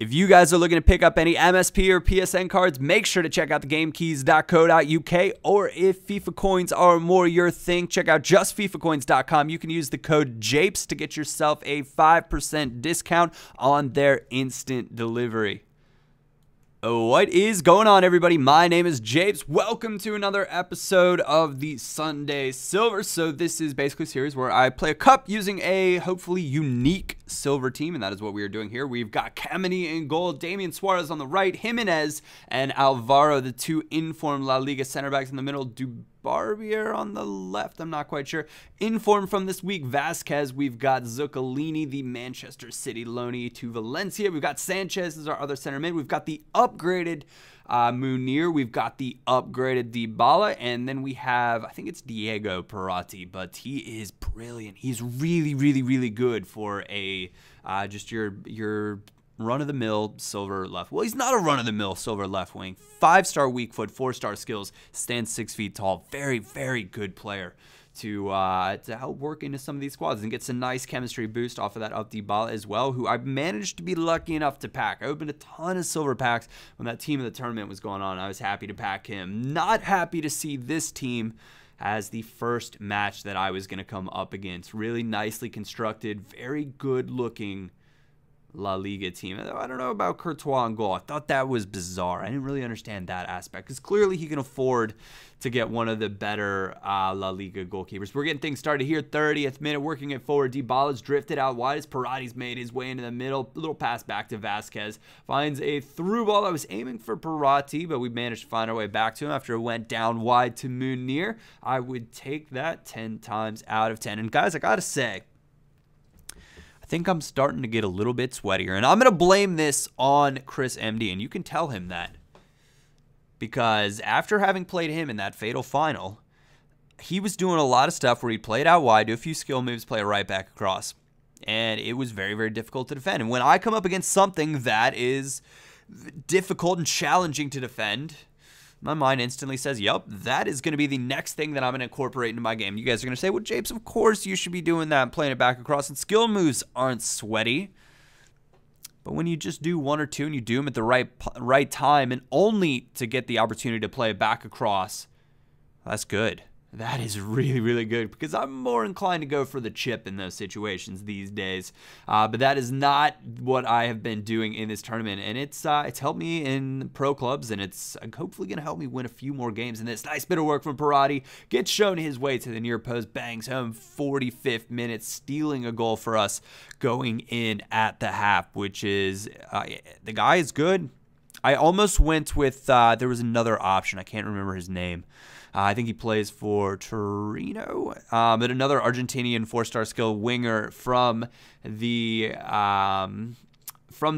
If you guys are looking to pick up any MSP or PSN cards, make sure to check out the gamekeys.co.uk, or if FIFA coins are more your thing, check out justfifacoins.com. You can use the code Japes to get yourself a 5% discount on their instant delivery. What is going on, everybody? My name is Japes. Welcome to another episode of the Sunday Silver. So this is basically a series where I play a cup using a hopefully unique silver team, and that is what we are doing here. We've got Kameni in goal, Damian Suarez on the right, Jimenez and Alvaro, the two informed La Liga center backs in the middle, Barbier on the left, I'm not quite sure. Informed from this week, Vazquez. We've got Zuccolini, the Manchester City loanee to Valencia. We've got Sanchez as our other center mid. We've got the upgraded Munir. We've got the upgraded Dybala. And then we have, I think it's Diego Perotti, but he is brilliant. He's really, really, really good for a just your run-of-the-mill silver left. Well, he's not a run-of-the-mill silver left wing. 5-star weak foot, 4-star skills, stands 6 feet tall. Very, very good player to help work into some of these squads and get some nice chemistry boost off of that up Dybala as well, who I managed to be lucky enough to pack. I opened a ton of silver packs when that team of the tournament was going on. I was happy to pack him. Not happy to see this team as the first match that I was going to come up against. Really nicely constructed, very good looking La Liga team. I don't know about Courtois in goal. I thought that was bizarre. I didn't really understand that aspect because clearly he can afford to get one of the better La Liga goalkeepers. We're getting things started here. 30th minute, working it forward. Dybala's drifted out wide as Perotti's made his way into the middle. A little pass back to Vazquez. Finds a through ball. I was aiming for Perotti, but we managed to find our way back to him after it went down wide to Munir. I would take that 10 times out of 10. And guys, I gotta say, I think I'm starting to get a little bit sweatier, and I'm going to blame this on Chris MD, and you can tell him that, because after having played him in that fatal final, he was doing a lot of stuff where he played out wide, do a few skill moves, play a right back across, and it was very, very difficult to defend. And when I come up against something that is difficult and challenging to defend, my mind instantly says, yup, that is going to be the next thing that I'm going to incorporate into my game. You guys are going to say, well, Japes, of course you should be doing that and playing it back across. And skill moves aren't sweaty. But when you just do one or two and you do them at the right time and only to get the opportunity to play it back across, that's good. That is really, really good, because I'm more inclined to go for the chip in those situations these days. But that is not what I have been doing in this tournament, and it's helped me in pro clubs, and it's hopefully going to help me win a few more games in this. Nice bit of work from Perotti. Gets shown his way to the near post, bangs home 45th minute, stealing a goal for us going in at the half, which is, the guy is good. I almost went with, there was another option. I can't remember his name. I think he plays for Torino, but another Argentinian 4-star skill winger from the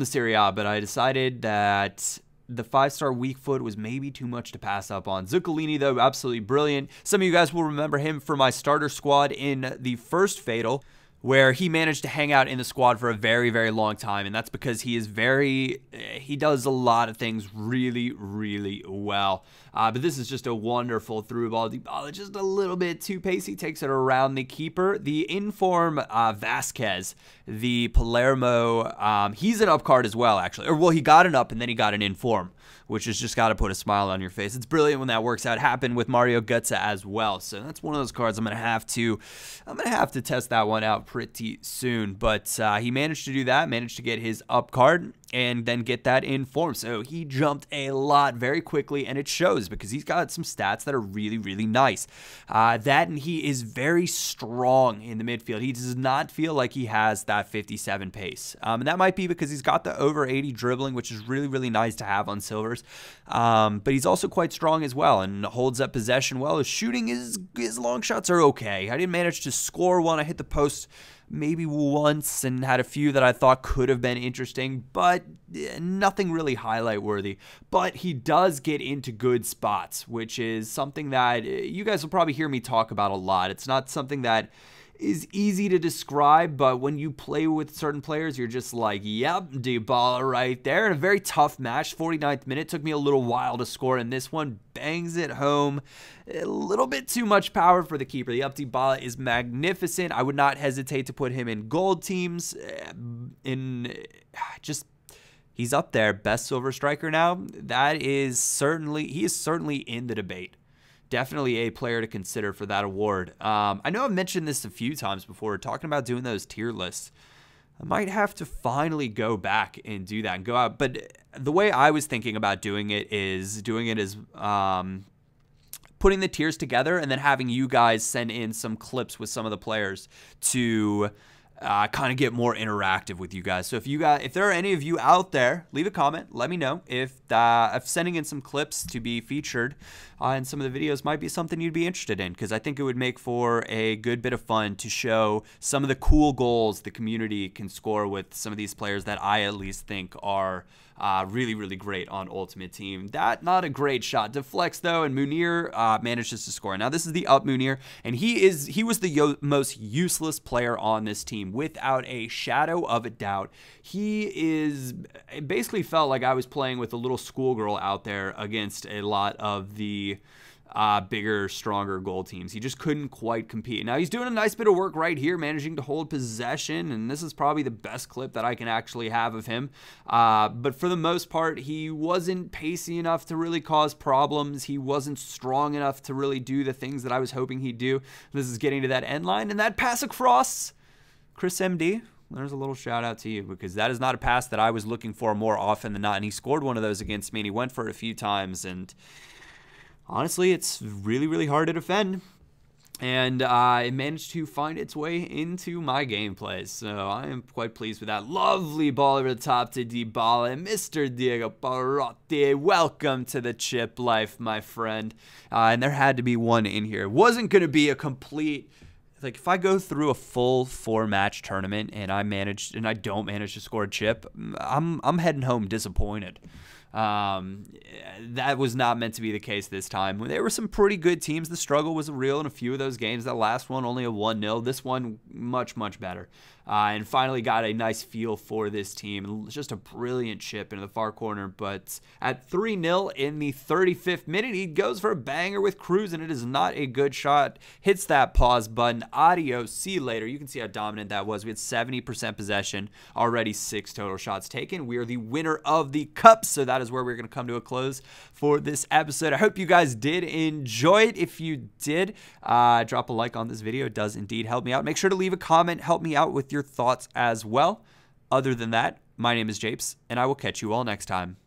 Serie A. But I decided that the 5-star weak foot was maybe too much to pass up on. Zuccolini, though, absolutely brilliant. Some of you guys will remember him for my starter squad in the first Fatal, where he managed to hang out in the squad for a very, very long time, and that's because he does a lot of things really, really well. But this is just a wonderful through ball. Dybala just a little bit too pacey, takes it around the keeper. The inform Vazquez, the Palermo, he's an up card as well, actually. Or, well, he got an up and then he got an inform, which has just got to put a smile on your face. It's brilliant when that works out. Happened with Mario Götze as well. So that's one of those cards I'm gonna have to test that one out pretty soon. But he managed to do that, managed to get his up card and then get that in form. So he jumped a lot very quickly, and it shows because he's got some stats that are really, really nice. And he is very strong in the midfield. He does not feel like he has that 57 pace. And that might be because he's got the over 80 dribbling, which is really, really nice to have on silvers. But he's also quite strong as well and holds up possession well. His shooting, his long shots are okay. I didn't manage to score one. I hit the post maybe once and had a few that I thought could have been interesting, but nothing really highlight worthy. But he does get into good spots, which is something that you guys will probably hear me talk about a lot. It's not something that is easy to describe, but when you play with certain players, you're just like, yep, Dybala right there. In a very tough match, 49th minute, took me a little while to score, and this one bangs it home. A little bit too much power for the keeper. The up Dybala is magnificent. I would not hesitate to put him in gold teams, in just He's up there, best silver striker now. He is certainly in the debate. Definitely a player to consider for that award. I know I've mentioned this a few times before, talking about doing those tier lists. I might have to finally go back and do that and go out. But the way I was thinking about doing it is putting the tiers together and then having you guys send in some clips with some of the players to kind of get more interactive with you guys. So if there are any of you out there, leave a comment. Let me know if sending in some clips to be featured in some of the videos might be something you'd be interested in, because I think it would make for a good bit of fun to show some of the cool goals the community can score with some of these players that I at least think are really, really great on Ultimate Team. Not a great shot. Deflects though, and Munir manages to score. Now this is the up Munir, and he was the most useless player on this team without a shadow of a doubt. It basically felt like I was playing with a little schoolgirl out there against a lot of the bigger, stronger goal teams. He just couldn't quite compete. Now he's doing a nice bit of work right here, managing to hold possession, and this is probably the best clip that I can actually have of him. But for the most part, he wasn't pacey enough to really cause problems. He wasn't strong enough to really do the things that I was hoping he'd do. This is getting to that end line, and that pass across, Chris MD, there's a little shout out to you, because that is not a pass that I was looking for more often than not, and he scored one of those against me, and he went for it a few times, and honestly, it's really, really hard to defend, and it managed to find its way into my gameplay, so I am quite pleased with that. Lovely ball over the top to Dybala, Mr. Diego Parotti. Welcome to the chip life, my friend, and there had to be one in here. It wasn't going to be a complete... Like, if I go through a full 4-match tournament and I don't manage to score a chip, I'm heading home disappointed. That was not meant to be the case this time. There were some pretty good teams. The struggle was real in a few of those games. That last one, only a 1-0. This one, much, much better. And finally got a nice feel for this team. Just a brilliant chip into the far corner. But at 3-0 in the 35th minute, he goes for a banger with Cruz, and it is not a good shot. Hits that pause button. Adios. See you later. You can see how dominant that was. We had 70% possession. Already 6 total shots taken. We are the winner of the cup, so that is where we're going to come to a close for this episode. I hope you guys did enjoy it. If you did, drop a like on this video. It does indeed help me out. Make sure to leave a comment. Help me out with your thoughts as well. Other than that, my name is Japes, and I will catch you all next time.